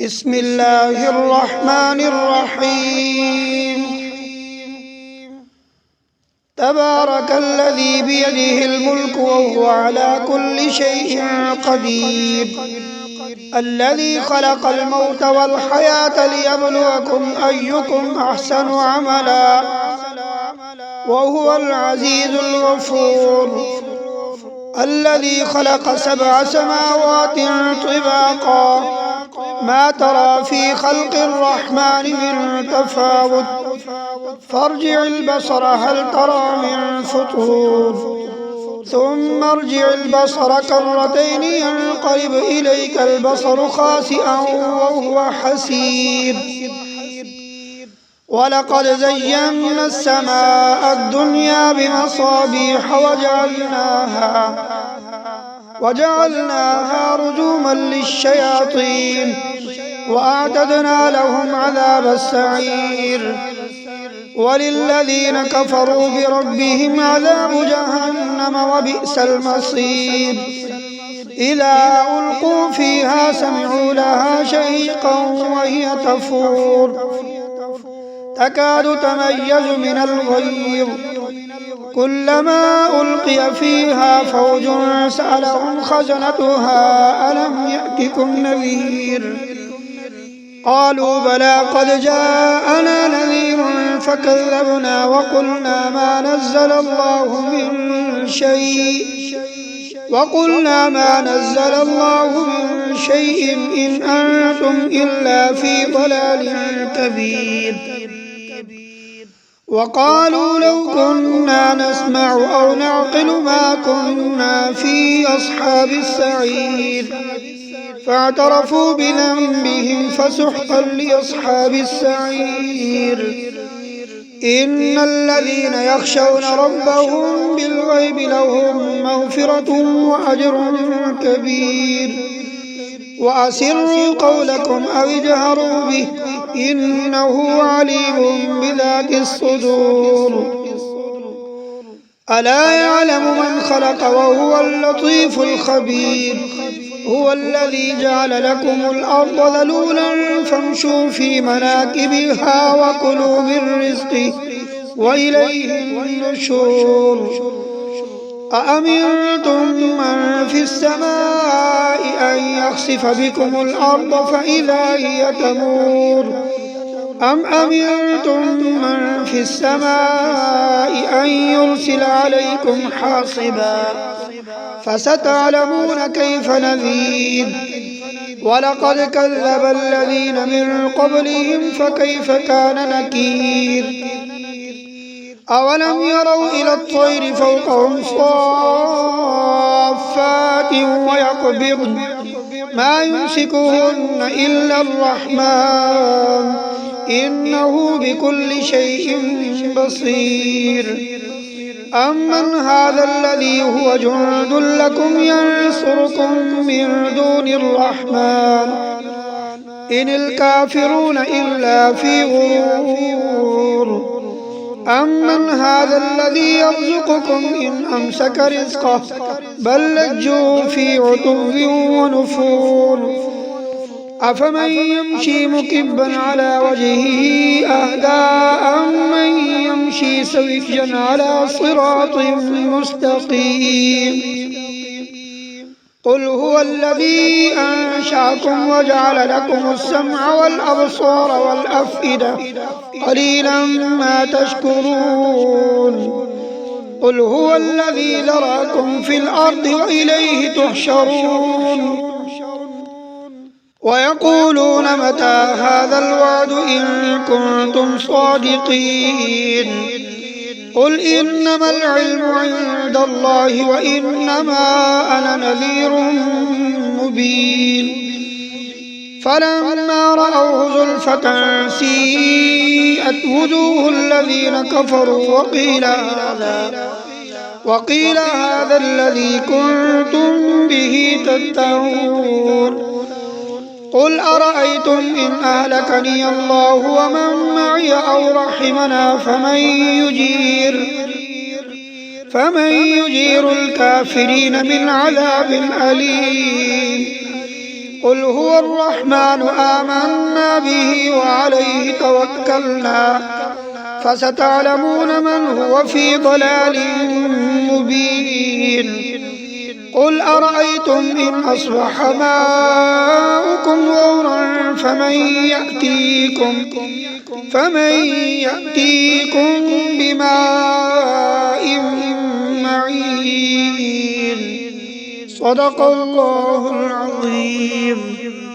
بسم الله الرحمن الرحيم. تبارك الذي بيده الملك وهو على كل شيء قدير، الذي خلق الموت والحياة ليبلوكم أيكم أحسن عملا وهو العزيز الغفور، الذي خلق 7 سماوات طباقا ما ترى في خلق الرحمن من تفاوت، فارجع البصر هل ترى من فطور، ثم ارجع البصر كرتين ينقلب إليك البصر خاسئا وهو حسير. ولقد زينا السماء الدنيا بمصابيح وجعلناها رجوما للشياطين وأعتدنا لهم عذاب السعير. وللذين كفروا بربهم عذاب جهنم وبئس المصير. إذا ألقوا فيها سمعوا لها شهيقا وهي تفور تكاد تميز من الغيظ، كلما ألقي فيها فوج سألهم خزنتها ألم يأتكم نذير، قالوا بلى قد جاءنا نذير فكذبنا وقلنا ما نزل الله من شيء إن أنتم إلا في ضلال كبير. وقالوا لو كنا نسمع أو نعقل ما كنا في أصحاب السعير، فاعترفوا بذنبهم فسحقا لأصحاب السعير. إن الذين يخشون ربهم بالغيب لهم مغفرة وأجر كبير. وأسروا قولكم أو اجهروا به إنه عليم بذات الصدور. ألا يعلم من خلق وهو اللطيف الخبير. هو الذي جعل لكم الأرض ذلولا فامشوا في مناكبها وكلوا من رزقه وإليه النشور. أأمنتم من في السماء أن يخسف بكم الأرض فإذا هي تمور، أم أمنتم من في السماء أن يرسل عليكم حاصبا فستعلمون كيف نذير. ولقد كذب الذين من قبلهم فكيف كان نكير. أولم يروا إلى الطير فوقهم صافات ويقبضن ما يمسكهن إلا الرحمن إنه بكل شيء بصير. أمن هذا الذي هو جند لكم ينصركم من دون الرحمن إن الكافرون إلا في غرور. أمن هذا الذي يرزقكم إن أمسك رزقه بل لجوا في عتو ونفور. أفمن يمشي مكبا على وجهه أهدى أمن يمشي سويا على صراط مستقيم. قل هو الذي أنشأكم وجعل لكم السمع والأبصار والأفئدة قليلا ما تشكرون. قل هو الذي ذراكم في الأرض وإليه تحشرون. ويقولون متى هذا الوعد إن كنتم صادقين. قل إنما العلم عند الله وإنما أنا نذير مبين. فلما رأوه زلفة سيئت وجوه الذين كفروا وقيل هذا الذي كنتم به تدعون. قل أرأيتم إن أهلكني الله ومن معي أو رحمنا فمن يجير الكافرين من عذاب أليم. قل هو الرحمن آمنا به وعليه توكلنا فستعلمون من هو في ضلال مبين قل أرأيتم إن أصبح ماؤكم غورا فمن يأتيكم بماء معين صدق الله العظيم.